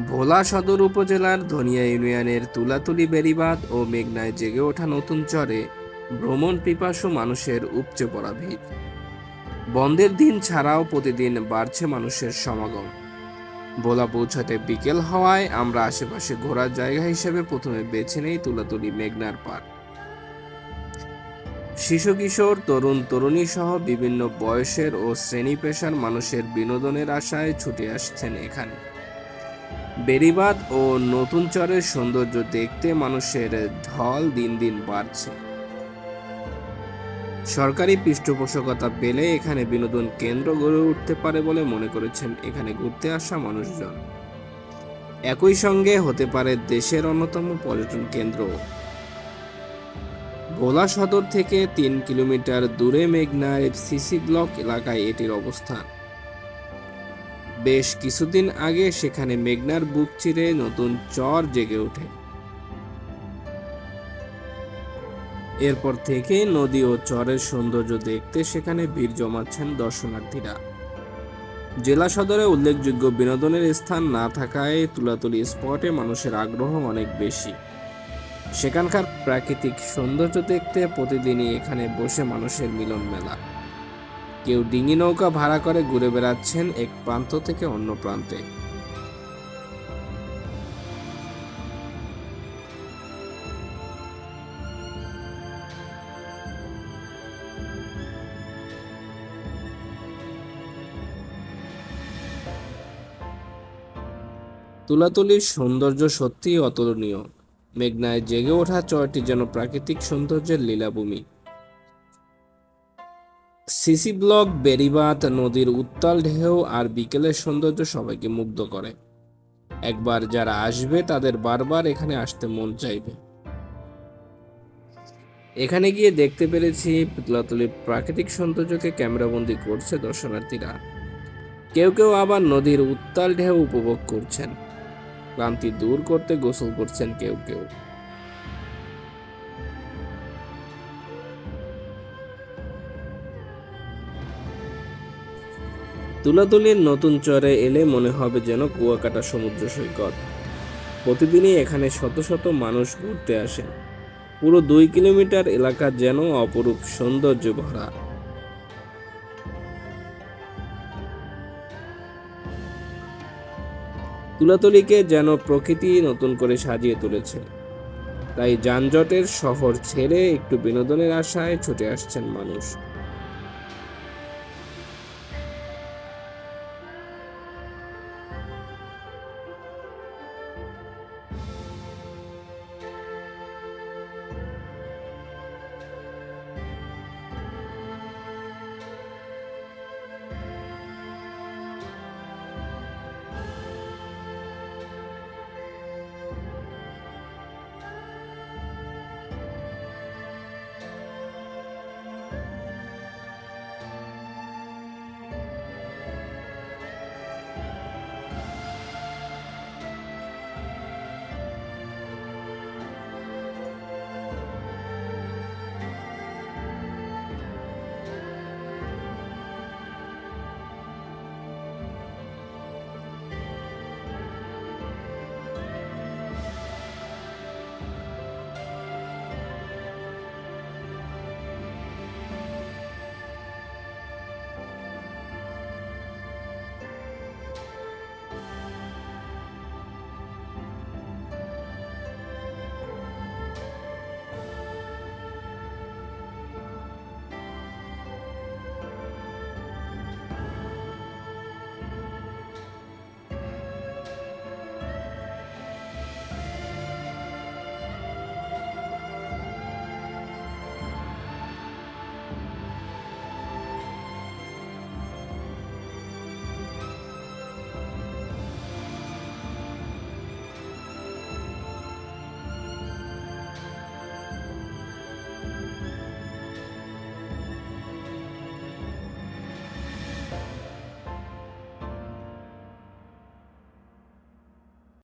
ভোলা সদর উপজেলার ধনিয়া ইউনিয়নের তুলাতুলি বেড়িবাঁধ ও মেঘনায় জেগে ওঠা নতুন চরে ভ্রমণ পিপাসু মানুষের উপচে পড়া ভিড়। বন্ধের দিন ছাড়াও প্রতিদিন বাড়ছে মানুষের সমাগম। ভোলা পৌঁছাতে বিকেল হওয়ায় আমরা আশেপাশে ঘোরার জায়গা হিসেবে প্রথমে বেছে নেই তুলাতুলি মেঘনার পাড়। শিশু কিশোর, তরুণ তরুণী সহ বিভিন্ন বয়সের ও শ্রেণী পেশার মানুষের বিনোদনের আশায় ছুটে আসছেন এখানে। বেড়িবাঁধ ও নতুন চরের সৌন্দর্য দেখতে মানুষের ঢল দিন দিন বাড়ছে। সরকারি পৃষ্ঠপোষকতা পেলে এখানে বিনোদন কেন্দ্র গড়ে উঠতে পারে বলে মনে করেছেন এখানে ঘুরতে আসা মানুষজন। একই সঙ্গে হতে পারে দেশের অন্যতম পর্যটন কেন্দ্র। ভোলা সদর থেকে ৩ কিলোমিটার দূরে মেঘনার সিসি ব্লক এলাকায় এটির অবস্থান। বেশ কিছুদিন আগে সেখানে মেঘনার বুক চিরে নতুন চর জেগে ওঠে। এরপর থেকে নদী ও চরের সৌন্দর্য দেখতে সেখানে ভিড় জমাচ্ছেন দর্শনার্থীরা। জেলা সদরে উল্লেখযোগ্য বিনোদনের স্থান না থাকায় তুলাতুলি স্পটে মানুষের আগ্রহ অনেক বেশি। সেখানকার প্রাকৃতিক সৌন্দর্য দেখতে প্রতিদিনই এখানে বসে মানুষের মিলন মেলা। কেউ ডিঙি নৌকা ভাড়া করে ঘুরে বেড়াচ্ছেন এক প্রান্ত থেকে অন্য প্রান্তে। তুলাতুলির সৌন্দর্য সত্যিই অতুলনীয়। মেঘনায় জেগে ওঠা চরটি যেন প্রাকৃতিক সৌন্দর্যের লীলাভূমি। সিসি ব্লক, বেড়িবাঁধ, নদীর উত্তাল ঢেউ আর বিকেলের সৌন্দর্য সবাইকে মুগ্ধ করে। একবার যারা আসবে তাদের বারবার এখানে আসতে মন চাইবে। এখানে গিয়ে দেখতে পেরেছি তুলাতুলির প্রাকৃতিক সৌন্দর্যকে ক্যামেরাবন্দি করছে দর্শনার্থীরা। কেউ কেউ আবার নদীর উত্তাল ঢেউ উপভোগ করছেন। ক্লান্তি দূর করতে গোসল করছেন কেউ কেউ। তুলাতুলির নতুন চরে এলে মনে হবে যেন কুয়াকাটা সমুদ্র সৈকত। প্রতিদিনই এখানে শত শত মানুষ ঘুরতে আসেন। পুরো 2 কিলোমিটার এলাকা যেন অপরূপ সৌন্দর্য ভরা। তুলাতুলিকে যেন প্রকৃতি নতুন করে সাজিয়ে তুলেছে। তাই যানজটের শহর ছেড়ে একটু বিনোদনের আশায় ছুটে আসছেন মানুষ।